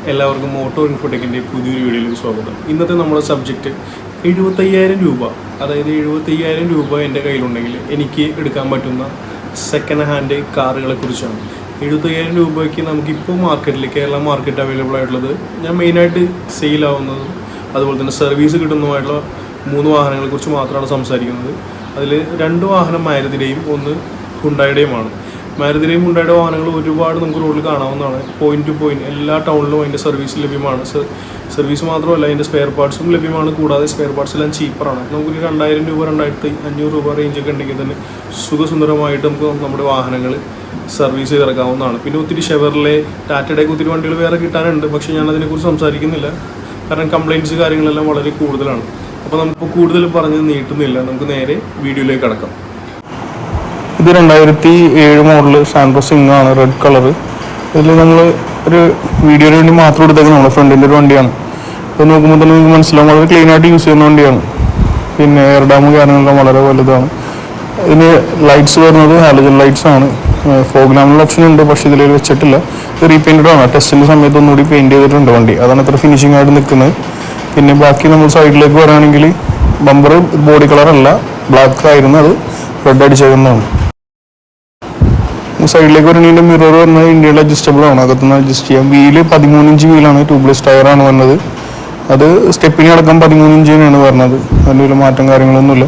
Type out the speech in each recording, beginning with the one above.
എല്ലാവർക്കും ഓട്ടോ ഇൻഫോടെക്കിൻ്റെ പുതിയൊരു വീഡിയോയിലേക്ക് സ്വാഗതം. ഇന്നത്തെ നമ്മുടെ സബ്ജക്റ്റ് 75,000 രൂപ, അതായത് 75,000 രൂപ എൻ്റെ കയ്യിലുണ്ടെങ്കിൽ എനിക്ക് എടുക്കാൻ പറ്റുന്ന സെക്കൻഡ് ഹാൻഡ് കാറുകളെ കുറിച്ചാണ്. 75,000 രൂപയ്ക്ക് നമുക്കിപ്പോൾ മാർക്കറ്റിൽ കേരള മാർക്കറ്റ് അവൈലബിൾ ആയിട്ടുള്ളത്, ഞാൻ മെയിനായിട്ട് സെയിലാവുന്നതും അതുപോലെ തന്നെ സർവീസ് കിട്ടുന്നതുമായിട്ടുള്ള 3 വാഹനങ്ങളെക്കുറിച്ച് മാത്രമാണ് സംസാരിക്കുന്നത്. അതിൽ 2 വാഹനം മാരുതിയുടെയും 1 ഹുണ്ടായുടെയുമാണ്. മാരുതിയുടെയും ഹുണ്ടായുടെ വാഹനങ്ങൾ ഒരുപാട് നമുക്ക് റോഡിൽ കാണാവുന്നതാണ്. പോയിന്റ് ടു പോയിന്റ് എല്ലാ ടൗണിലും അതിൻ്റെ സർവീസ് ലഭ്യമാണ്. സർവീസ് മാത്രമല്ല, അതിൻ്റെ സ്പെയർ പാർട്സും ലഭ്യമാണ്. കൂടാതെ സ്പെയർ പാർട്സ് എല്ലാം ചീപ്പറാണ്. നമുക്കൊരു 2,000 രൂപ 2,500 രൂപ റേഞ്ചൊക്കെ ഉണ്ടെങ്കിൽ തന്നെ സുഖസുന്ദരമായിട്ട് നമുക്ക് നമ്മുടെ വാഹനങ്ങൾ സർവീസ് ചെയ്തിറക്കാവുന്നതാണ്. പിന്നെ ഒത്തിരി ഷെവർലെ, ടാറ്റയുടെയൊക്കെ ഒത്തിരി വണ്ടികൾ വേറെ കിട്ടാനുണ്ട്. പക്ഷേ ഞാൻ അതിനെക്കുറിച്ച് സംസാരിക്കുന്നില്ല, കാരണം കംപ്ലയിൻറ്റ്സ് കാര്യങ്ങളെല്ലാം വളരെ കൂടുതലാണ്. അപ്പോൾ നമുക്ക് കൂടുതൽ പറഞ്ഞ് നീട്ടുന്നില്ല, നമുക്ക് നേരെ വീഡിയോയിലേക്ക് കടക്കാം. ഇത് 2007 മോഡല് സാൻഡ്രോ സിംഗ് ആണ്, റെഡ് കളർ. ഇതിൽ നമ്മൾ ഒരു വീഡിയോന് വേണ്ടി മാത്രം എടുത്തേക്കുന്നത് നമ്മുടെ ഫ്രണ്ടിൻ്റെ ഒരു വണ്ടിയാണ്. ഇത് നോക്കുമ്പോൾ തന്നെ നിങ്ങൾക്ക് മനസ്സിലാവും, വളരെ ക്ലീൻ ആയിട്ട് യൂസ് ചെയ്യുന്ന വണ്ടിയാണ്. പിന്നെ എയർ ഡാമും കാര്യങ്ങളെല്ലാം വളരെ വലുതാണ്. ഇതിന് ലൈറ്റ്സ് വരുന്നത് ഹാലജൻ ലൈറ്റ്സ് ആണ്. ഫോഗ് ലാമ്പിൻ്റെ ഓപ്ഷൻ ഉണ്ട്, പക്ഷേ ഇതിൽ വെച്ചിട്ടില്ല. ഇത് റീപെയിൻറ്റഡ് ആണ്. ടെസ്റ്റിൻ്റെ സമയത്ത് ഒന്നുകൂടി പെയിൻറ്റ് ചെയ്തിട്ടുണ്ട് വണ്ടി, അതാണ് ഇത്ര ഫിനിഷിംഗ് ആയിട്ട് നിൽക്കുന്നത്. പിന്നെ ബാക്കി നമ്മൾ സൈഡിലേക്ക് പറയുകയാണെങ്കിൽ ബമ്പർ ബോഡി കളറല്ല, ബ്ലാക്ക് ആയിരുന്നു, അത് റെഡ് അടിച്ചേക്കുന്നതാണ്. സൈഡിലേക്ക് വരുന്നതിൻ്റെ മിറർ വരുന്നത് ഇന്ത്യയിൽ അഡ്ജസ്റ്റബിൾ ആണ്, അകത്തുനിന്ന് അഡ്ജസ്റ്റ് ചെയ്യാം. വീല് 13 ഇഞ്ച് വീലാണ്, ട്യൂബ്ലെസ് ടയറാണ് വന്നത്. അത് സ്റ്റെപ്പിനി അടക്കം 13 ഇഞ്ചിനാണ് വരുന്നത്, അതിൻ്റെ ഒരു മാറ്റം കാര്യങ്ങളൊന്നുമില്ല.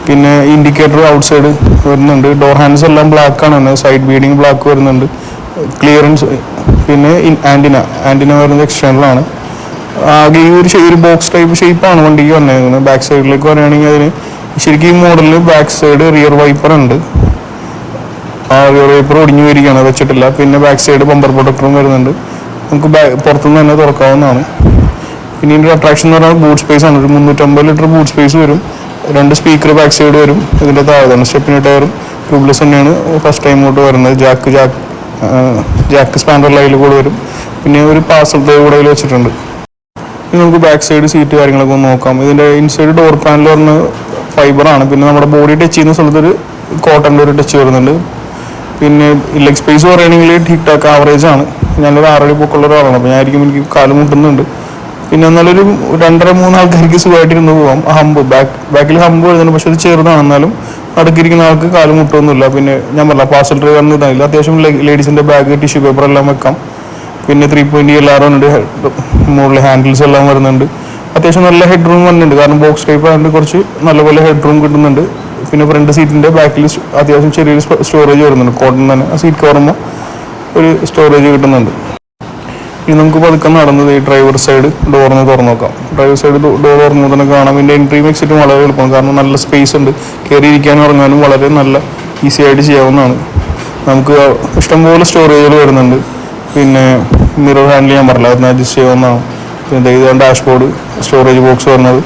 പിന്നെ ഇൻഡിക്കേറ്റർ ഔട്ട് സൈഡ് വരുന്നുണ്ട്. ഡോർ ഹാൻഡ്സ് എല്ലാം ബ്ലാക്ക് ആണ് വരുന്നത്, സൈഡ് ബീഡിങ് ബ്ലാക്ക് വരുന്നുണ്ട്. ക്ലിയറൻസ് പിന്നെ ആൻറ്റിന വരുന്നത് എക്സ്റ്റേണലാണ്. ആകെ ഈ ഒരു ബോക്സ് ടൈപ്പ് ഷേപ്പാണ് വണ്ടിക്ക് വന്നേക്കുന്നത്. ബാക്ക് സൈഡിലേക്ക് പറയുകയാണെങ്കിൽ അതിന് ശരിക്കും ഈ മോഡലിൽ ബാക്ക് സൈഡ് റിയർ വൈപ്പർ ഉണ്ട്. റിയർ വൈപ്പർ ഒടിഞ്ഞു വരികയാണ്, വെച്ചിട്ടില്ല. പിന്നെ ബാക്ക് സൈഡ് ബമ്പർ പ്രൊട്ടക്ടറും വരുന്നുണ്ട്, നമുക്ക് പുറത്തുനിന്ന് തന്നെ തുറക്കാവുന്നതാണ്. പിന്നെ ഇതിൻ്റെ അട്രാക്ഷൻ എന്ന് പറഞ്ഞാൽ ബൂട്ട് സ്പേസ് ആണ്. ഒരു 350 ലിറ്റർ ബൂട്ട് സ്പേസ് വരും. 2 സ്പീക്കർ ബാക്ക് സൈഡ് വരും. ഇതിൻ്റെ താഴെ സ്റ്റെപ്പിനി ടയറും ട്യൂബ്ലെസ് തന്നെയാണ് ഫസ്റ്റ് ടൈം തൊട്ട് വരുന്നത്. ജാക്ക് സ്പാൻഡർ ലൈനിൽ കൂടെ വരും. പിന്നെ ഒരു പാർസൽ കൂടെ വെച്ചിട്ടുണ്ട്. ഇനി നമുക്ക് ബാക്ക് സൈഡ് സീറ്റ് കാര്യങ്ങളൊക്കെ ഒന്ന് നോക്കാം. ഇതിൻ്റെ ഇൻസൈഡ് ഡോർ പാനൽ പറഞ്ഞ ഫൈബറാണ്. പിന്നെ നമ്മുടെ ബോഡി ടച്ച് ചെയ്യുന്ന സ്ഥലത്തൊരു കോട്ടൻ്റെ ഒരു ടച്ച് വരുന്നുണ്ട്. പിന്നെ ലെഗ് സ്പേസ് പറയുകയാണെങ്കിൽ ടിക് ടാക്ക് ആവറേജ് ആണ്. ഞാനൊരു 6 അടി പൊക്കമുള്ള ഒരാളാണ്, അപ്പോൾ ഞാനായിരിക്കും എനിക്ക് കാല് മുട്ടുന്നുണ്ട്. പിന്നെ എന്നാലൊരു 2.5-3 ആൾക്കാർക്ക് സുഖമായിട്ടിരുന്ന് പോകാം. ബാക്കിൽ ഹമ്പ് വരുന്നുണ്ട്, പക്ഷെ അത് ചെറുതാണ്. എന്നാലും അടുക്കിരിക്കുന്ന ആൾക്ക് കാല് മുട്ടൊന്നുമില്ല. പിന്നെ ഞാൻ പറഞ്ഞ പാർസൽ ഡ്രൈവറിന് ഇതായില്ല. അത്യാവശ്യം ലേഡീസിൻ്റെ ബാഗ്, ടിഷ്യൂ പേപ്പർ എല്ലാം വെക്കാം. പിന്നെ 3.8 എല്ലാവരും ഉണ്ട്. മുകളിൽ ഹാൻഡിൽസ് എല്ലാം വരുന്നുണ്ട്. അത്യാവശ്യം നല്ല ഹെഡ് റൂം വന്നിട്ടുണ്ട്, കാരണം ബോക്സ് ടൈപ്പ് ആയതുകൊണ്ട് കുറച്ച് നല്ലപോലെ ഹെഡ് റൂം കിട്ടുന്നുണ്ട്. പിന്നെ ഫ്രണ്ട് സീറ്റിൻ്റെ ബാക്കിൽ അത്യാവശ്യം ചെറിയൊരു സ്റ്റോറേജ് വരുന്നുണ്ട്, കോട്ടൺ തന്നെ. ആ സീറ്റ് കവറുമ്പോൾ ഒരു സ്റ്റോറേജ് കിട്ടുന്നുണ്ട്. ഇനി നമുക്ക് പതുക്കെ നടന്നത് ഈ ഡ്രൈവർ സൈഡ് ഡോറിന് തുറന്നു നോക്കാം. ഡ്രൈവർ സൈഡ് ഡോർ തുറന്നു തന്നെ കാണാം. ഇതിൻ്റെ എൻട്രിയും എക്സിറ്റും വളരെ എളുപ്പമാണ്, കാരണം നല്ല സ്പേസ് ഉണ്ട്. കയറിയിരിക്കാനും ഇറങ്ങാനും വളരെ നല്ല ഈസി ആയിട്ട് ചെയ്യാവുന്നതാണ്. നമുക്ക് ഇഷ്ടംപോലെ സ്റ്റോറേജുകൾ വരുന്നുണ്ട്. പിന്നെ മിറർ ഹാൻഡിൽ ഞാൻ പറഞ്ഞില്ല, അതിന് അഡ്ജസ്റ്റ് ചെയ്യാവുന്നതാണ്. പിന്നെ ഇത് ഡാഷ്ബോർഡ്, സ്റ്റോറേജ് ബോക്സ് വരുന്നത്.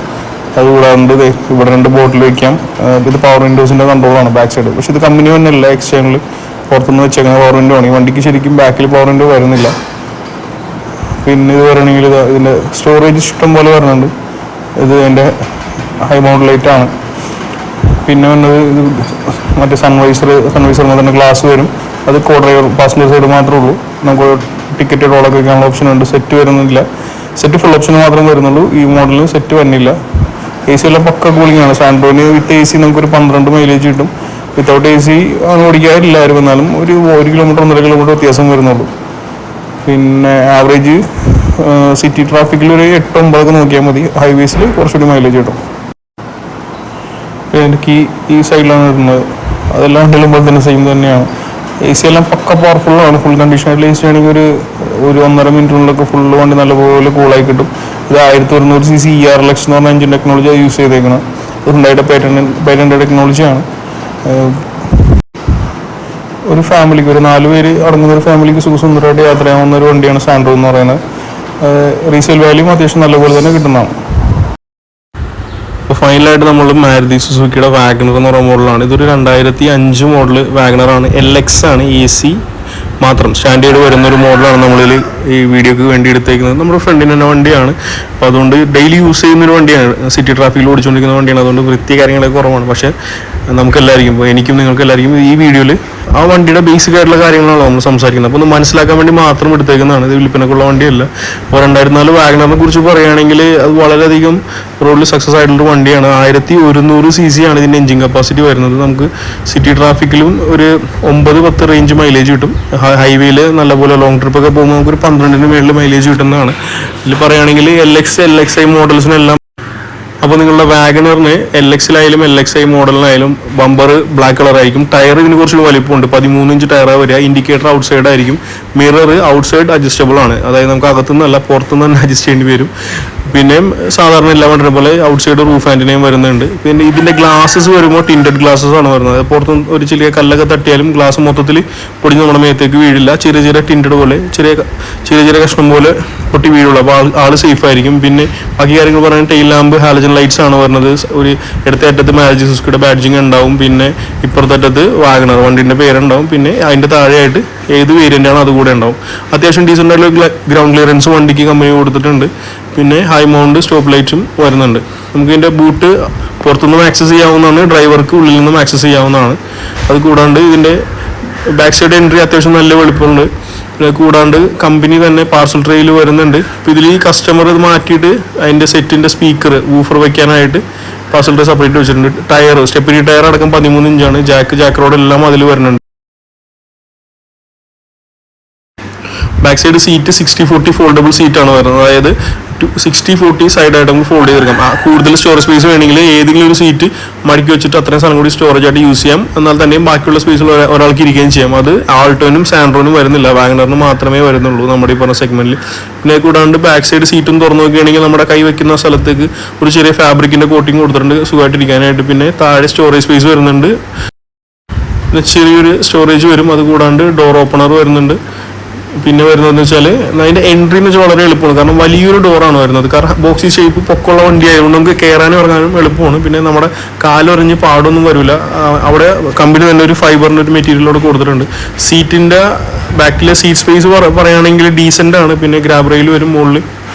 അതുകൂടാണ്ട് ഇവിടെ 2 ബോട്ടിൽ വയ്ക്കാം. ഇത് പവർ വിൻഡോസിൻ്റെ കൺട്രോളാണ് ബാക്ക് സൈഡ്. പക്ഷേ ഇത് കമ്പനി തന്നെയല്ല, എക്സ്റ്റേണൽ പുറത്തുനിന്ന് വെച്ചേക്കുന്ന പവർ വിൻഡോ ആണ്. ഈ വണ്ടിക്ക് ശരിക്കും ബാക്കിൽ പവർ വിൻഡോ വരുന്നില്ല. പിന്നെ ഇത് പറയുകയാണെങ്കിൽ ഇതിൻ്റെ സ്റ്റോറേജ് ഇഷ്ടം പോലെ വരുന്നുണ്ട്. ഇത് എൻ്റെ ഹൈ മൗണ്ട് ലൈറ്റ് ആണ്. പിന്നെ വന്നത് ഇത് മറ്റേ സൺവൈസർ തന്നെ ഗ്ലാസ് വരും. അത് കോ ഡ്രൈവർ പാസഞ്ചർ സൈഡ് മാത്രമേ ഉള്ളൂ. നമുക്ക് ടിക്കറ്റ് റോളൊക്കെ വയ്ക്കാനുള്ള ഓപ്ഷൻ ഉണ്ട്. സെറ്റ് വരുന്നില്ല, സെറ്റ് ഫുൾ ഓപ്ഷൻ മാത്രമേ വരുന്നുള്ളൂ. ഈ മോഡലിൽ സെറ്റ് വന്നില്ല. AC എല്ലാം പക്ക കൂളിംഗ് ആണ്. സാൻഡ്രോന് വിത്ത് AC നമുക്കൊരു 12 മൈലേജ് കിട്ടും. വിത്തൗട്ട് AC ആണ് ഓടിക്കാറില്ലായിരുന്നു, എന്നാലും ഒരു 1 കിലോമീറ്റർ 1.5 കിലോമീറ്റർ വ്യത്യാസം വരുന്നുള്ളൂ. പിന്നെ ആവറേജ് സിറ്റി ട്രാഫിക്കിൽ ഒരു 8-9 നോക്കിയാൽ മതി. ഹൈവേസിൽ കുറച്ചുകൂടി മൈലേജ് കിട്ടും. എനിക്ക് ഈ സൈഡിലാണ് വരുന്നത്. അതെല്ലാം വണ്ടിയിലും പോലെ തന്നെ സെയിം തന്നെയാണ്. AC എല്ലാം പക്ക പവർഫുള്ളാണ്. ഫുൾ കണ്ടീഷനായിട്ട് AC ആണെങ്കിൽ ഒരു 1.5 മിനിറ്റിനുള്ളിലൊക്കെ ഫുള്ള് വണ്ടി നല്ലപോലെ കൂളായി കിട്ടും. ഇത് 1200cc ERLX എന്ന് പറഞ്ഞ എഞ്ചിൻ ടെക്നോളജി യൂസ് ചെയ്തേക്കണം. അത് ഹുണ്ടായുടെ പേറ്റന്റ് ടെക്നോളജിയാണ്. ഒരു ഫാമിലിക്ക്, ഒരു 4 പേര് അടങ്ങുന്ന ഒരു ഫാമിലിക്ക് സുഖസുന്ദരമായിട്ട് യാത്ര ചെയ്യാവുന്ന ഒരു വണ്ടിയാണ് സാൻഡ്രോ എന്ന് പറയുന്നത്. റീസെയിൽ വാല്യൂം അത്യാവശ്യം നല്ലപോലെ തന്നെ കിട്ടുന്നതാണ്. അപ്പോൾ ഫൈനലായിട്ട് നമ്മൾ മാരുതി സുസുക്കിയുടെ വാഗണർ എന്ന് പറയുന്ന മോഡലാണ്. ഇതൊരു 2005 മോഡൽ വാഗണറാണ്. LX ആണ്, AC മാത്രം സ്റ്റാൻഡേർഡ് വരുന്നൊരു മോഡലാണ് നമ്മളിൽ ഈ വീഡിയോക്ക് വേണ്ടി എടുത്തേക്കുന്നത്. നമ്മുടെ ഫ്രണ്ടിന് തന്നെ വണ്ടിയാണ്. അപ്പോൾ അതുകൊണ്ട് ഡെയിലി യൂസ് ചെയ്യുന്നൊരു വണ്ടിയാണ്. സിറ്റി ട്രാഫിക്കിൽ ഓടിച്ചുകൊണ്ടിരിക്കുന്ന വണ്ടിയാണ്. അതുകൊണ്ട് വൃത്തി കാര്യങ്ങളൊക്കെ കുറവാണ്. പക്ഷേ നമുക്കെല്ലാവർക്കും, ഇപ്പോൾ എനിക്കും നിങ്ങൾക്ക് എല്ലാവർക്കും ഈ വീഡിയോയിൽ ആ വണ്ടിയുടെ ബേസിക് ആയിട്ടുള്ള കാര്യങ്ങളാണ് നമ്മൾ സംസാരിക്കുന്നത്. അപ്പോൾ ഒന്ന് മനസ്സിലാക്കാൻ വേണ്ടി മാത്രം എടുത്തേക്കുന്നതാണ്. ഇത് വിൽപ്പനക്കുള്ള വണ്ടിയല്ല. അപ്പോൾ 2004 വാഗണറിനെ കുറിച്ച് പറയുകയാണെങ്കിൽ അത് വളരെയധികം റോഡിൽ സക്സസ് ആയിട്ടുള്ളൊരു വണ്ടിയാണ്. 1100 cc ആണ് ഇതിൻ്റെ എഞ്ചിൻ കപ്പാസിറ്റി വരുന്നത്. നമുക്ക് സിറ്റി ട്രാഫിക്കിലും ഒരു 9-10 റേഞ്ച് മൈലേജ് കിട്ടും. ഹൈവേയിൽ നല്ലപോലെ ലോങ് ട്രിപ്പൊക്കെ പോകുമ്പോൾ നമുക്കൊരു 12-ന് മേളിൽ മൈലേജ് കിട്ടുന്നതാണ്. ഇതിൽ പറയുകയാണെങ്കിൽ LXi മോഡൽസിനെല്ലാം. അപ്പോൾ നിങ്ങളുടെ വാഗണറിന് LXലായാലും LXi മോഡലിനായാലും ബമ്പർ ബ്ലാക്ക് കളർ ആയിരിക്കും. ടയർ ഇതിന് കുറച്ച് വലിപ്പമുണ്ട്, 13 ഇഞ്ച് ടയറാണ് വരിക. ഇൻഡിക്കേറ്റർ ഔട്ട് സൈഡ് ആയിരിക്കും. മിറർ ഔട്ട് സൈഡ് അഡ്ജസ്റ്റബിൾ ആണ്, അതായത് നമുക്ക് അകത്തുനിന്നല്ല പുറത്തുനിന്ന് തന്നെ അഡ്ജസ്റ്റ് ചെയ്യേണ്ടി വരും. പിന്നെയും സാധാരണ എല്ലാ വണ്ടിനെ പോലെ ഔട്ട് സൈഡ് റൂഫ് ആൻറ്റിനെയും വരുന്നുണ്ട്. പിന്നെ ഇതിൻ്റെ ഗ്ലാസസ് വരുമ്പോൾ ടിൻറ്റഡ് ഗ്ലാസസ് ആണ് വരുന്നത്. പുറത്ത് ഒരു ചെറിയ കല്ലൊക്കെ തട്ടിയാലും ഗ്ലാസ് മൊത്തത്തിൽ പൊടിഞ്ഞ് നമ്മുടെ മേത്തേക്ക് വീഴില്ല. ചെറിയ ടിൻറ്റഡ് പോലെ ചെറിയ കഷ്ണം പോലെ പൊട്ടി വീഴുള്ളൂ. അപ്പോൾ ആൾ സേഫ് ആയിരിക്കും. പിന്നെ ബാക്കി കാര്യങ്ങൾ പറയുന്നത് ടെയിൽ ലാമ്പ് ഹാലജൻ ലൈറ്റ്സ് ആണ് വരുന്നത്. ഒരു ഇടത്തെ അറ്റത്ത് മാരുതി സുസുക്കിയുടെ ബാഡ്ജിങ് ഉണ്ടാവും. പിന്നെ ഇപ്പുറത്തെ അറ്റത്ത് വാഗണർ വണ്ടിൻ്റെ പേരുണ്ടാവും. പിന്നെ അതിൻ്റെ താഴെയായിട്ട് ഏത് വേരിയൻ്റ് ആണ് അതുകൂടെ ഉണ്ടാവും. അത്യാവശ്യം ഡീസൻ്റ് ആയിട്ടുള്ള ഗ്രൗണ്ട് ക്ലിയറൻസ് വണ്ടിക്ക് കമ്പനി കൊടുത്തിട്ടുണ്ട്. പിന്നെ ഹൈ മൗണ്ട് സ്റ്റോപ്പ് ലൈറ്റ്സും വരുന്നുണ്ട്. നമുക്ക് ഇതിൻ്റെ ബൂട്ട് പുറത്തുനിന്നും ആക്സസ് ചെയ്യാവുന്നതാണ്, ഡ്രൈവർക്ക് ഉള്ളിൽ നിന്നും ആക്സസ് ചെയ്യാവുന്നതാണ്. അത് കൂടാണ്ട് ഇതിൻ്റെ ബാക്ക് സൈഡ് എൻട്രി അത്യാവശ്യം നല്ല വെളുപ്പമുണ്ട്. കൂടാണ്ട് കമ്പനി തന്നെ പാർസൽ ട്രെയിൽ വരുന്നുണ്ട്. ഇപ്പോൾ ഇതിൽ ഈ കസ്റ്റമർ ഇത് മാറ്റിയിട്ട് അതിൻ്റെ സെറ്റിൻ്റെ സ്പീക്കർ വൂഫർ വയ്ക്കാനായിട്ട് പാർസൽ ട്രേ സെപ്പറേറ്റ് വെച്ചിട്ടുണ്ട്. ടയർ സ്റ്റെപ്പിനി ടയർ അടക്കം 13 ഇഞ്ചാണ്. ജാക്ക് റോഡ് എല്ലാം അതിൽ വരുന്നുണ്ട്. ബാക്ക് സൈഡ് സീറ്റ് 60-40 ഫോൾഡബിൾ സീറ്റാണ് വരുന്നത്. അതായത് 60-40 സൈഡായിട്ട് നമുക്ക് ഫോൾഡ് ചെയ്തെടുക്കാം. കൂടുതൽ സ്റ്റോറേജ് സ്പേസ് വേണമെങ്കിൽ ഏതെങ്കിലും ഒരു സീറ്റ് മടക്കി വെച്ചിട്ട് അത്രയും സ്ഥലം കൂടി സ്റ്റോറേജ് ആയിട്ട് യൂസ് ചെയ്യാം. എന്നാൽ തന്നെയും ബാക്കിയുള്ള സ്പേസിൽ ഒരാൾക്ക് ഇരിക്കുകയും ചെയ്യാം. അത് ആൾട്ടോനും സാൻഡ്രോനും വരുന്നില്ല, വാഗണറിന് മാത്രമേ വരുന്നുള്ളൂ നമ്മുടെ ഈ പറഞ്ഞ സെഗ്മെന്റിൽ. പിന്നെ കൂടാണ്ട് ബാക്ക് സൈഡ് സീറ്റും തുറന്നു നോക്കുകയാണെങ്കിൽ നമ്മുടെ കൈ വെക്കുന്ന സ്ഥലത്തേക്ക് ഒരു ചെറിയ ഫാബ്രിക്കിന്റെ കോട്ടിങ് കൊടുത്തിട്ടുണ്ട് സുഖമായിട്ടിരിക്കാനായിട്ട്. പിന്നെ താഴെ സ്റ്റോറേജ് സ്പേസ് വരുന്നുണ്ട്, ചെറിയൊരു സ്റ്റോറേജ് വരും. അതുകൂടാണ്ട് ഡോർ ഓപ്പണർ വരുന്നുണ്ട്. പിന്നെ വരുന്നതെന്ന് വെച്ചാൽ അതിൻ്റെ എൻട്രി എന്ന് വെച്ചാൽ വളരെ എളുപ്പമാണ്. കാരണം വലിയൊരു ഡോറാണ് വരുന്നത്. കാരണം ബോക്സി ഷേപ്പ് പൊക്കമുള്ള വണ്ടി ആയതുകൊണ്ട് നമുക്ക് കയറാനും ഇറങ്ങാനും എളുപ്പമാണ്. പിന്നെ നമ്മുടെ കാലൊറിഞ്ഞ് പാടൊന്നും വരില്ല. അവിടെ കമ്പനി തന്നെ ഒരു ഫൈബറിൻ്റെ ഒരു മെറ്റീരിയലോട് കൊടുത്തിട്ടുണ്ട്. സീറ്റിൻ്റെ ബാക്കിലെ സീറ്റ് സ്പേസ് പറയുകയാണെങ്കിൽ ഡീസൻ്റ് ആണ്. പിന്നെ ഗ്രാബ് റെയിൽ വരും മുകളിൽ.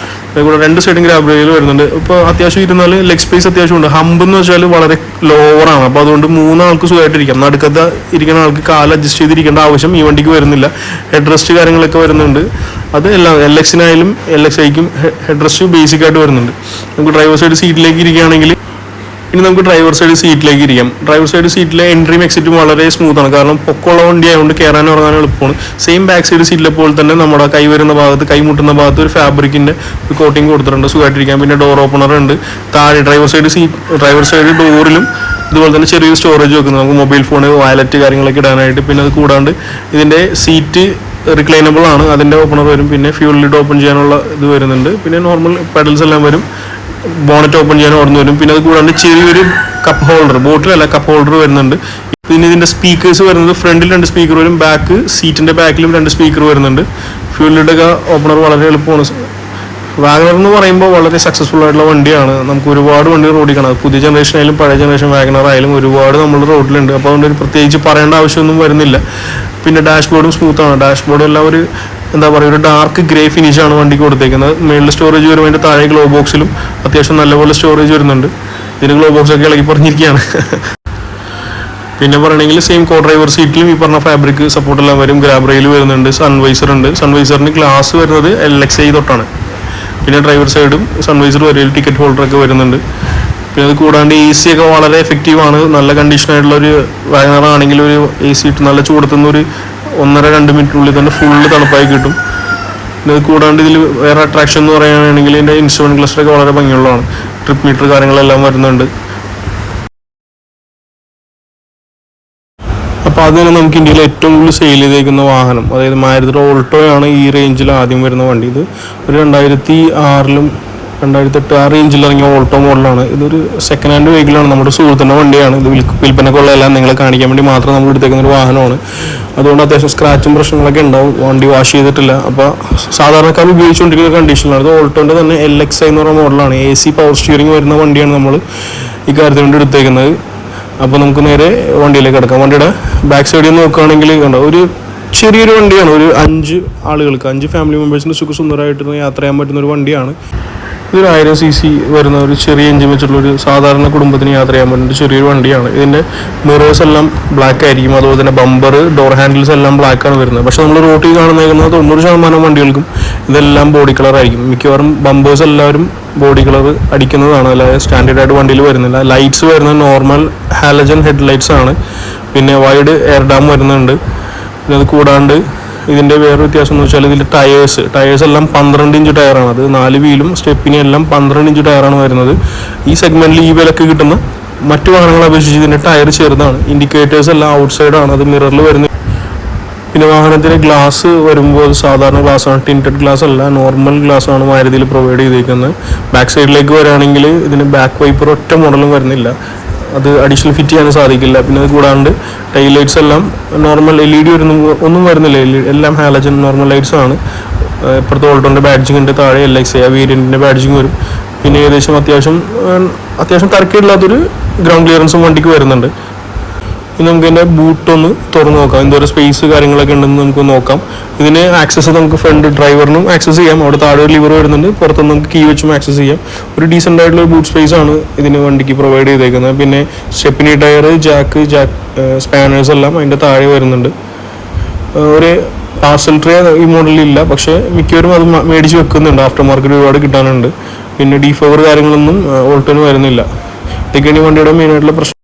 അതുകൂടെ 2 സൈഡും ഗ്രാബ് റെയിൽ വരുന്നുണ്ട്. ഇപ്പോൾ അത്യാവശ്യം ഇരുന്നാൽ ലെഗ് സ്പേസ് അത്യാവശ്യം ഉണ്ട്. ഹമ്പ് എന്ന് വെച്ചാൽ വളരെ ലോവറാണ്. അപ്പോൾ അതുകൊണ്ട് 3 ആൾക്ക് സുഖമായിട്ടിരിക്കാം. നടുക്കത്തെ ഇരിക്കുന്ന ആൾക്ക് കാല് അഡ്ജസ്റ്റ് ചെയ്തിരിക്കേണ്ട ആവശ്യം ഈ വണ്ടിക്ക് വരുന്നില്ല. ഹെഡ് റെസ്റ്റ് കാര്യങ്ങളൊക്കെ വരുന്നുണ്ട്. അത് എല്ലാം LXനായാലും LXiക്കും ഹെഡ് റെസ്റ്റ് ബേസിക് ആയിട്ട് വരുന്നുണ്ട്. നമുക്ക് ഡ്രൈവർ സൈഡ് സീറ്റിലേക്ക് ഇരിക്കുകയാണെങ്കിൽ ഇനി നമുക്ക് ഡ്രൈവർ സൈഡ് സീറ്റിലേക്ക് ഇരിക്കാം. ഡ്രൈവർ സൈഡ് സീറ്റിലെ എൻട്രിയും എക്സിറ്റും വളരെ സ്മൂത്താണ്. കാരണം പൊക്കമുള്ള വണ്ടി ആയതുകൊണ്ട് കയറാനും ഇറങ്ങാനും എളുപ്പമാണ്. സെയിം ബാക്ക് സൈഡ് സീറ്റിലെ പോലെ തന്നെ നമ്മുടെ കൈ വരുന്ന ഭാഗത്ത് കൈ മുട്ടുന്ന ഭാഗത്ത് ഒരു ഫാബ്രിക്കിൻ്റെ ഒരു കോട്ടിങ് കൊടുത്തിട്ടുണ്ട് സുഖമായിട്ടിരിക്കാം. പിന്നെ ഡോർ ഓപ്പണർ ഉണ്ട്. താഴെ ഡ്രൈവർ സൈഡ് ഡോറിലും ഇതുപോലെ തന്നെ ചെറിയൊരു സ്റ്റോറേജ് വെക്കുന്നത്, നമുക്ക് മൊബൈൽ ഫോൺ വാലറ്റ് കാര്യങ്ങളൊക്കെ ഇടാനായിട്ട്. പിന്നെ അത് കൂടാണ്ട് ഇതിൻ്റെ സീറ്റ് റിക്ലൈനബിൾ ആണ്, അതിൻ്റെ ഓപ്പണർ വരും. പിന്നെ ഫ്യൂൾ ലിഡ് ഓപ്പൺ ചെയ്യാനുള്ള ഇത് വരുന്നുണ്ട്. പിന്നെ നോർമൽ പെഡൽസ് എല്ലാം വരും. ബോണറ്റ് ഓപ്പൺ ചെയ്യാൻ ഓർന്ന് വരും. പിന്നെ അത് കൂടാണ്ട് ചെറിയൊരു കപ്പ് ഹോൾഡർ, ബോട്ടിലല്ല കപ്പ് ഹോൾഡർ വരുന്നുണ്ട്. പിന്നെ ഇതിൻ്റെ സ്പീക്കേഴ്സ് വരുന്നത് ഫ്രണ്ടിൽ 2 സ്പീക്കർ വരും, ബാക്ക് സീറ്റിൻ്റെ ബാക്കിലും 2 സ്പീക്കർ വരുന്നുണ്ട്. ഫ്യൂൽ ലിഡൊക്കെ ഓപ്പണർ വളരെ എളുപ്പമാണ്. വാഗണർ എന്ന് പറയുമ്പോൾ വളരെ സക്സസ്ഫുൾ ആയിട്ടുള്ള വണ്ടിയാണ്. നമുക്ക് ഒരുപാട് വണ്ടി റോഡിൽ കാണാം. പുതിയ ജനറേഷൻ ആയാലും പഴയ ജനറേഷൻ വാഗണർ ആയാലും ഒരുപാട് നമ്മൾ റോഡിലുണ്ട്. അപ്പോൾ അതുകൊണ്ട് പ്രത്യേകിച്ച് പറയേണ്ട ആവശ്യമൊന്നും വരുന്നില്ല. പിന്നെ ഡാഷ്ബോർഡും സ്മൂത്താണ്. ഡാഷ്ബോർഡ് എല്ലാം ഒരു എന്താ പറയുക, ഒരു ഡാർക്ക് ഗ്രേ ഫിനിഷാണ് വണ്ടിക്ക് കൊടുത്തേക്കുന്നത്. മേളിൽ സ്റ്റോറേജ് വരും. അതിൻ്റെ താഴെ ഗ്ലോ ബോക്സിലും അത്യാവശ്യം നല്ലപോലെ സ്റ്റോറേജ് വരുന്നുണ്ട്. ഇതിന് ഗ്ലോ ബോക്സ് ഒക്കെ ഇളകി പറഞ്ഞിരിക്കുകയാണ്. പിന്നെ പറയണമെങ്കിൽ സെയിം കോ ഡ്രൈവർ സീറ്റിലും ഈ പറഞ്ഞ ഫാബ്രിക് സപ്പോർട്ടെല്ലാം വരും. ഗ്രാബ് റെയിൽ വരുന്നുണ്ട്. സൺവൈസർ ഉണ്ട്. സൺവൈസറിന് ഗ്ലാസ് വരുന്നത് LXi തൊട്ടാണ്. പിന്നെ ഡ്രൈവർ സൈഡും സൺവൈസർ വരും. ടിക്കറ്റ് ഹോൾഡറൊക്കെ വരുന്നുണ്ട്. പിന്നെ അത് കൂടാണ്ട് AC ഒക്കെ വളരെ എഫക്റ്റീവാണ്. നല്ല കണ്ടീഷനായിട്ടുള്ളൊരു വാഗണർ ആണെങ്കിൽ ഒരു AC ഇട്ട് നല്ല ചൂടത്തുനിന്നൊരു 1.5-2 മിനിറ്റിനുള്ളിൽ തന്നെ ഫുള്ള് തണുപ്പായി കിട്ടും. പിന്നെ അത് കൂടാണ്ട് ഇതിൽ വേറെ അട്രാക്ഷൻ എന്ന് പറയുകയാണെങ്കിൽ ഇതിൻ്റെ ഇൻസ്ട്രുമെൻറ്റ് ക്ലസ്റ്ററൊക്കെ വളരെ ഭംഗിയുള്ളതാണ്. ട്രിപ്പ് മീറ്റർ കാര്യങ്ങളെല്ലാം വരുന്നുണ്ട്. അപ്പോൾ അത് തന്നെ നമുക്ക് ഇന്ത്യയിൽ ഏറ്റവും കൂടുതൽ സെയിൽ ചെയ്തേക്കുന്ന വാഹനം, അതായത് മാരുതിയുടെ ഓൾട്ടോയാണ് ഈ റേഞ്ചിൽ ആദ്യം വരുന്ന വണ്ടി. ഇത് ഒരു 2006-ലും 2008 ആ റേഞ്ചിൽ ഇറങ്ങിയ ഓൾട്ടോ മോഡലാണ്. ഇതൊരു സെക്കൻഡ് ഹാൻഡ് വെഹിക്കിളാണ്. നമ്മുടെ സുഹൃത്തിൻ്റെ വണ്ടിയാണ്. ഇത് വിൽപ്പനക്കുള്ളതെല്ലാം നിങ്ങളെ കാണിക്കാൻ വേണ്ടി മാത്രം നമ്മൾ എടുത്തേക്കുന്ന ഒരു വാഹനമാണ്. അതുകൊണ്ട് അത്യാവശ്യം സ്ക്രാച്ചും പ്രശ്നങ്ങളൊക്കെ ഉണ്ടാവും. വണ്ടി വാഷ് ചെയ്തിട്ടില്ല. അപ്പോൾ സാധാരണക്കാർ ഉപയോഗിച്ചുകൊണ്ടിരിക്കുന്ന കണ്ടീഷനിലാണ്. ഇത് ഓൾട്ടോൻ്റെ തന്നെ LXi എന്ന് പറയുന്ന മോഡലാണ്. AC പവർ സ്റ്റിയറിംഗ് വരുന്ന വണ്ടിയാണ് നമ്മൾ ഈ കാര്യത്തിന് വേണ്ടി എടുത്തേക്കുന്നത്. അപ്പോൾ നമുക്ക് നേരെ വണ്ടിയിലേക്ക് കിടക്കാം. വണ്ടിയുടെ ബാക്ക് സൈഡിൽ നോക്കുകയാണെങ്കിൽ കണ്ടോ, ഒരു ചെറിയൊരു വണ്ടിയാണ്. ഒരു 5 ആളുകൾക്ക് 5 ഫാമിലി മെമ്പേഴ്സിന് സുഖസുന്ദരമായിട്ട് യാത്ര ചെയ്യാൻ പറ്റുന്ന ഒരു വണ്ടിയാണ്. ഇതൊരു 1000cc വരുന്ന ഒരു ചെറിയ എഞ്ചിൻ വെച്ചിട്ടുള്ള ഒരു സാധാരണ കുടുംബത്തിന് യാത്ര ചെയ്യാൻ പറ്റുന്ന ചെറിയൊരു വണ്ടിയാണ്. ഇതിൻ്റെ മിറേഴ്സ് എല്ലാം ബ്ലാക്ക് ആയിരിക്കും, അതുപോലെ തന്നെ ബമ്പർ, ഡോർ ഹാൻഡിൽസ് എല്ലാം ബ്ലാക്കാണ് വരുന്നത്. പക്ഷേ നമ്മൾ റോട്ടിൽ കാണുന്നേക്കുന്നത് 90% വണ്ടികൾക്കും ഇതെല്ലാം ബോഡി കളർ ആയിരിക്കും. മിക്കവാറും ബമ്പേഴ്സ് എല്ലാവരും ബോഡി കളർ അടിക്കുന്നതാണ്, അല്ലാതെ സ്റ്റാൻഡേർഡ് ആയിട്ട് വണ്ടിയിൽ വരുന്നില്ല. ലൈറ്റ്സ് വരുന്നത് നോർമൽ ഹാലജൻ ഹെഡ് ലൈറ്റ്സ് ആണ്. പിന്നെ വൈഡ് എയർ ഡാം വരുന്നുണ്ട്. പിന്നെ അത് കൂടാണ്ട് ഇതിൻ്റെ വേറെ വ്യത്യാസം എന്ന് വെച്ചാൽ ഇതിൻ്റെ ടയേഴ്സ് എല്ലാം 12 ഇഞ്ച് ടയറാണ്. അത് 4 വീലും സ്റ്റെപ്പിനും എല്ലാം 12 ഇഞ്ച് ടയറാണ് വരുന്നത്. ഈ സെഗ്മെൻറ്റിൽ ഈ വിലക്ക് കിട്ടുന്ന മറ്റു വാഹനങ്ങളെ അപേക്ഷിച്ച് ഇതിൻ്റെ ടയർ ചെറുതാണ്. ഇൻഡിക്കേറ്റേഴ്സ് എല്ലാം ഔട്ട് സൈഡാണ്, അത് മിററിൽ വരുന്നത്. പിന്നെ വാഹനത്തിന് ഗ്ലാസ് വരുമ്പോൾ അത് സാധാരണ ഗ്ലാസ്സാണ്, ടിൻറ്റഡ് ഗ്ലാസ് അല്ല, നോർമൽ ഗ്ലാസ്സാണ് മാരുതിയിൽ പ്രൊവൈഡ് ചെയ്തേക്കുന്നത്. ബാക്ക് സൈഡിലേക്ക് വരികയാണെങ്കിൽ ഇതിന് ബാക്ക് വൈപ്പർ ഒറ്റ മോഡലും വരുന്നില്ല, അത് അഡീഷണൽ ഫിറ്റ് ചെയ്യാൻ സാധിക്കില്ല. പിന്നെ അത് കൂടാണ്ട് ടൈൽ ലൈറ്റ്സ് എല്ലാം നോർമൽ LED ഒന്നും വരുന്നില്ല, എല്ലാം ഹാലജൻ നോർമൽ ലൈറ്റ്സ് ആണ്. ഇപ്പുറത്തെ ഓൾട്ടോൻ്റെ ബാഡ്ജിങ്ങിൻ്റെ താഴെ LXA വേരിയൻറ്റിൻ്റെ ബാഡ്ജിങ് വരും. പിന്നെ ഏകദേശം അത്യാവശ്യം തരക്കേടില്ലാത്തൊരു ഗ്രൗണ്ട് ക്ലിയറൻസും വണ്ടിക്ക് വരുന്നുണ്ട്. ഇനി നമുക്ക് ഇതിൻ്റെ ബൂട്ടൊന്ന് തുറന്ന് നോക്കാം, എന്തോരം സ്പേസ് കാര്യങ്ങളൊക്കെ ഉണ്ടെന്ന് നമുക്ക് നോക്കാം. ഇതിന് ആക്സസ് നമുക്ക് ഫ്രണ്ട് ഡ്രൈവറിനും ആക്സസ് ചെയ്യാം, അവിടെ താഴെ ഒരു ലിവർ വരുന്നുണ്ട്, പുറത്തുനിന്ന് നമുക്ക് കീ വെച്ചും ആക്സസ് ചെയ്യാം. ഒരു ഡീസൻ്റ് ആയിട്ടുള്ള ബൂട്ട് സ്പേസ് ആണ് ഇതിന് വണ്ടിക്ക് പ്രൊവൈഡ് ചെയ്തേക്കുന്നത്. പിന്നെ സ്റ്റെപ്പിനി ടയർ, ജാക്ക് സ്പാനേഴ്സ് എല്ലാം അതിൻ്റെ താഴെ വരുന്നുണ്ട്. ഒരു പാർസൽ ട്രേ ഈ മോഡലിൽ ഇല്ല, പക്ഷേ മിക്കവരും അത് മേടിച്ച് വെക്കുന്നുണ്ട്, ആഫ്റ്റർ മാർക്കറ്റ് ഒരുപാട് കിട്ടാനുണ്ട്. പിന്നെ ഡീഫോവർ കാര്യങ്ങളൊന്നും ഓൾട്ടോന് വരുന്നില്ല. ഇതൊക്കെയാണ് ഈ വണ്ടിയുടെ മെയിനായിട്ടുള്ള പ്രശ്നം.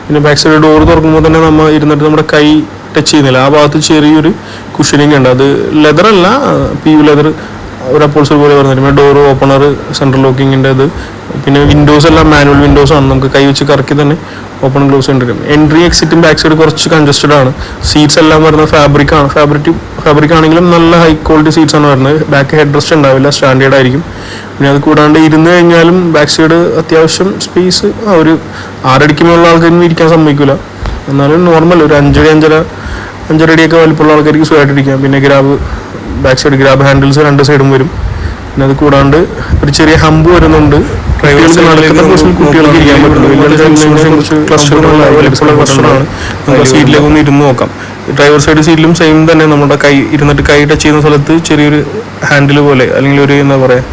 പിന്നെ ബാക്ക് സൈഡ് ഡോർ തുറക്കുമ്പോൾ തന്നെ നമ്മൾ ഇരുന്നിട്ട് നമ്മുടെ കൈ ടച്ച് ചെയ്യുന്നില്ല, ആ ഭാഗത്ത് ചെറിയൊരു കുഷനിങ് ഉണ്ട്. അത് ലെതർ അല്ല, PU ലെതർ, ഒരു അപ്പോൾസറി പോലെ വരുന്നുണ്ട്. പിന്നെ ഡോർ ഓപ്പണർ, സെൻട്രൽ ലോക്കിങ്ങിൻ്റെ ഇത്. പിന്നെ വിൻഡോസ് എല്ലാം മാനുവൽ വിൻഡോസ് ആണ്, നമുക്ക് കൈ വെച്ച് കറക്കി തന്നെ ഓപ്പൺ ക്ലോസ് ചെയ്തിരിക്കും. എൻട്രി എക്സിറ്റും ബാക്ക് സൈഡ് കുറച്ച് കൺജസ്റ്റഡ് ആണ്. സീറ്റ്സ് എല്ലാം വരുന്നത് ഫാബ്രിക് ആണെങ്കിലും നല്ല ഹൈ ക്വാളിറ്റി സീറ്റ്സ് ആണ് വരുന്നത്. ബാക്ക് ഹെഡ് റെസ്റ്റ് ഉണ്ടാവില്ല, സ്റ്റാൻഡേർഡ് ആയിരിക്കും. പിന്നെ അത് കൂടാണ്ട് ഇരുന്ന് കഴിഞ്ഞാലും ബാക്ക് സൈഡ് അത്യാവശ്യം സ്പേസ്, ഒരു 6 അടിക്കുമ്പോഴുള്ള ആൾക്കാരൊന്നും ഇരിക്കാൻ സമ്മതിക്കില്ല. എന്നാലും നോർമൽ ഒരു 5 അടിയൊക്കെ വലിപ്പമുള്ള ആൾക്കാർക്ക് സുഖമായിട്ടിരിക്കാം. പിന്നെ ബാക്ക് സൈഡ് ഗ്രാബ് ഹാൻഡിൽസ് 2 സൈഡും വരും. പിന്നെ അത് കൂടാണ്ട് ഒരു ചെറിയ ഹമ്പ് വരുന്നുണ്ട്. കുട്ടികൾക്ക് ഇരിക്കാൻ പറ്റുന്നത് ക്ലസ്റ്ററാണ്. നമുക്ക് സീറ്റിലേക്ക് ഒന്ന് ഇരുന്ന് നോക്കാം. ഡ്രൈവർ സൈഡ് സീറ്റിലും സെയിം തന്നെ, നമ്മുടെ ഇരുന്നിട്ട് കൈ ടച്ച് ചെയ്യുന്ന സ്ഥലത്ത് ചെറിയൊരു ഹാൻഡിൽ പോലെ, അല്ലെങ്കിൽ ഒരു എന്താ പറയുക,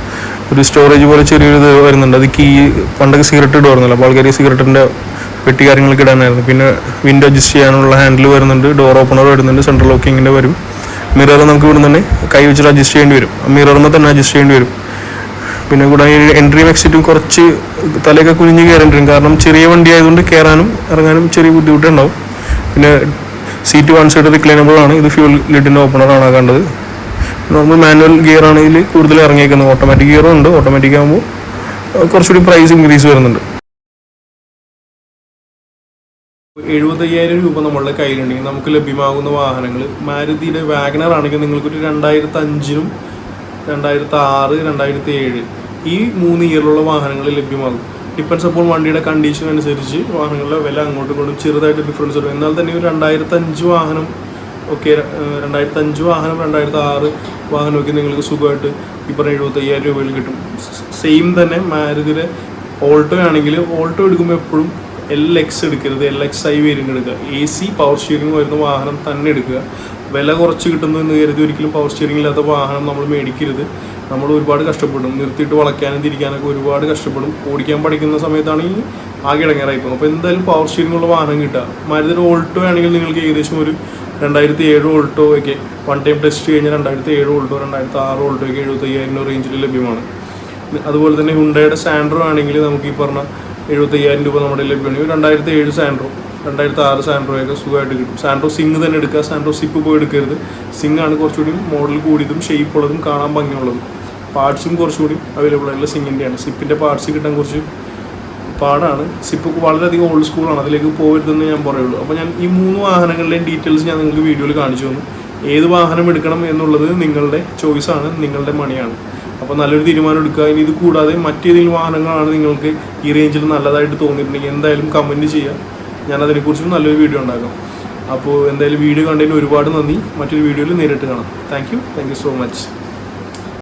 ഒരു സ്റ്റോറേജ് പോലെ ചെറിയൊരു ഇത് വരുന്നുണ്ട്. അത് കീ പണ്ടൊക്കെ സിഗരറ്റ് ഇടുമായിരുന്നല്ലോ, അപ്പോൾ ആൾക്കാർ സിഗരറ്റിൻ്റെ പെട്ടി കാര്യങ്ങളൊക്കെ ഇടാനായിരുന്നു. പിന്നെ വിൻഡോ അഡ്ജസ്റ്റ് ചെയ്യാനുള്ള ഹാൻഡിൽ വരുന്നുണ്ട്, ഡോർ ഓപ്പണർ വരുന്നുണ്ട്, സെൻട്രൽ ലോക്കിങ്ങിൻ്റെ വരും. മിറർ നമുക്ക് ഇവിടെ തന്നെ കൈ വെച്ചിട്ട് അഡ്ജസ്റ്റ് ചെയ്യേണ്ടി വരും, മിററിന് തന്നെ അഡ്ജസ്റ്റ് ചെയ്യേണ്ടി വരും. പിന്നെ കൂടെ എൻട്രിയും എക്സിറ്റും കുറച്ച് തലയൊക്കെ കുനിഞ്ഞ് കയറേണ്ടി വരും, കാരണം ചെറിയ വണ്ടി ആയതുകൊണ്ട് കയറാനും ഇറങ്ങാനും ചെറിയ ബുദ്ധിമുട്ടുണ്ടാവും. പിന്നെ സീറ്റ് 1 സൈഡ് റിക്ലൈനബിൾ ആണ്. ഇത് ഫ്യൂൽ ലിഡിൻ്റെ ഓപ്പണറാണ് കണ്ടത്. നോർമൽ മാനുവൽ ഗിയർ ആണ് ഇതിൽ കൂടുതൽ ഇറങ്ങിയേക്കുന്നത്. ഓട്ടോമാറ്റിക് ഗിയറും ഉണ്ട്. ഓട്ടോമാറ്റിക് ആകുമ്പോൾ കുറച്ചുകൂടി പ്രൈസ് ഇൻക്രീസ് വരുന്നുണ്ട്. 75,000 രൂപ നമ്മളുടെ കയ്യിലുണ്ടെങ്കിൽ നമുക്ക് ലഭ്യമാകുന്ന വാഹനങ്ങൾ, മാരുതിയുടെ വാഗനർ ആണെങ്കിൽ നിങ്ങൾക്കൊരു 2005-നും 2006, 2007 ഈ 3 ഇയറിലുള്ള വാഹനങ്ങൾ ലഭ്യമാകും. ഡിപ്പെൻസ് അപ്പോൾ വണ്ടിയുടെ കണ്ടീഷൻ അനുസരിച്ച് വാഹനങ്ങളുടെ വില അങ്ങോട്ടും ഇങ്ങോട്ടും ചെറുതായിട്ട് ഡിഫറൻസ് വരും. എന്നാൽ തന്നെ ഒരു 2005 വാഹനം ഒക്കെ, 2005 വാഹനം 2006 വാഹനമൊക്കെ നിങ്ങൾക്ക് സുഖമായിട്ട് ഈ പറഞ്ഞ 75,000 രൂപയിൽ കിട്ടും. സെയിം തന്നെ മാരുതിയുടെ ഓൾട്ടോ ആണെങ്കിൽ, ഓൾട്ടോ എടുക്കുമ്പോൾ എപ്പോഴും LX എടുക്കരുത്, LXi വേരിയൻ്റ് എടുക്കുക. AC പവർ സ്റ്റിയറിംഗ് വരുന്ന വാഹനം തന്നെ എടുക്കുക. വില കുറച്ച് കിട്ടുന്നതെന്ന് കരുതി ഒരിക്കലും പവർ സ്റ്റിയറിംഗ് ഇല്ലാത്ത വാഹനം നമ്മൾ മേടിക്കരുത്. നമ്മൾ ഒരുപാട് കഷ്ടപ്പെടും, നിർത്തിയിട്ട് വളയ്ക്കാനും തിരിക്കാനൊക്കെ ഒരുപാട് കഷ്ടപ്പെടും. ഓടിക്കാൻ പഠിക്കുന്ന സമയത്താണെങ്കിൽ ആകെ ഇടങ്ങേറായിപ്പോൾ. അപ്പോൾ എന്തായാലും പവർ സ്റ്റിയറിംഗ് ഉള്ള വാഹനം കിട്ടുക. മാരുതിയുടെ ഓൾട്ടോ ആണെങ്കിൽ നിങ്ങൾക്ക് ഏകദേശം ഒരു 2007 ഓൾട്ടോ ഒക്കെ വൺ ടൈം ടെസ്റ്റ് കഴിഞ്ഞാൽ 2007 ഓൾട്ടോ, 2006 ഓൾട്ടോ ഒക്കെ 75,000 റേഞ്ചിൽ ലഭ്യമാണ്. അതുപോലെ തന്നെ ഹുണ്ടായുടെ സാൻഡ്രോ ആണെങ്കിൽ നമുക്ക് ഈ പറഞ്ഞ 75,000 രൂപ നമ്മുടെ ലഭ്യമാണ്. 2007 സാൻഡ്രോ, 2006 സാൻഡ്രോയൊക്കെ സുഖമായിട്ട് കിട്ടും. സാൻഡ്രോ സിങ് തന്നെ എടുക്കുക, സാൻഡ്രോ സിപ്പ് പോയി എടുക്കരുത്. സിങ് ആണ് കുറച്ചുകൂടി മോഡൽ കൂടിയതും ഷേപ്പ് ഉള്ളതും കാണാൻ ഭംഗിയുള്ളതും. പാർട്സും കുറച്ചുകൂടി അവൈലബിൾ ആയിട്ടുള്ള സിങ്ങിൻ്റെയാണ്. സിപ്പിൻ്റെ പാർട്സ് കിട്ടാൻ കുറച്ച് പാടാണ്. സിപ്പ് വളരെയധികം ഓൾഡ് സ്കൂളാണ്, അതിലേക്ക് പോകരുതെന്ന് ഞാൻ പറയുള്ളൂ. അപ്പോൾ ഞാൻ ഈ 3 വാഹനങ്ങളുടെയും ഡീറ്റെയിൽസ് ഞാൻ നിങ്ങൾക്ക് വീഡിയോയിൽ കാണിച്ചു തന്നു. ഏത് വാഹനം എടുക്കണം എന്നുള്ളത് നിങ്ങളുടെ ചോയ്സാണ്, നിങ്ങളുടെ മണിയാണ്. അപ്പോൾ നല്ലൊരു തീരുമാനം എടുക്കുക. ഇനി ഇത് കൂടാതെ മറ്റേതെങ്കിലും വാഹനങ്ങളാണ് നിങ്ങൾക്ക് ഈ റേഞ്ചിൽ നല്ലതായിട്ട് തോന്നിയിട്ടുണ്ടെങ്കിൽ എന്തായാലും കമൻറ്റ് ചെയ്യുക, ഞാൻ അതിനെക്കുറിച്ചും നല്ലൊരു വീഡിയോ ഉണ്ടാക്കാം. അപ്പോൾ എന്തായാലും വീഡിയോ കണ്ടതിന് ഒരുപാട് നന്ദി. മറ്റൊരു വീഡിയോയിൽ നേരിട്ട് കാണാം. Thank you so much.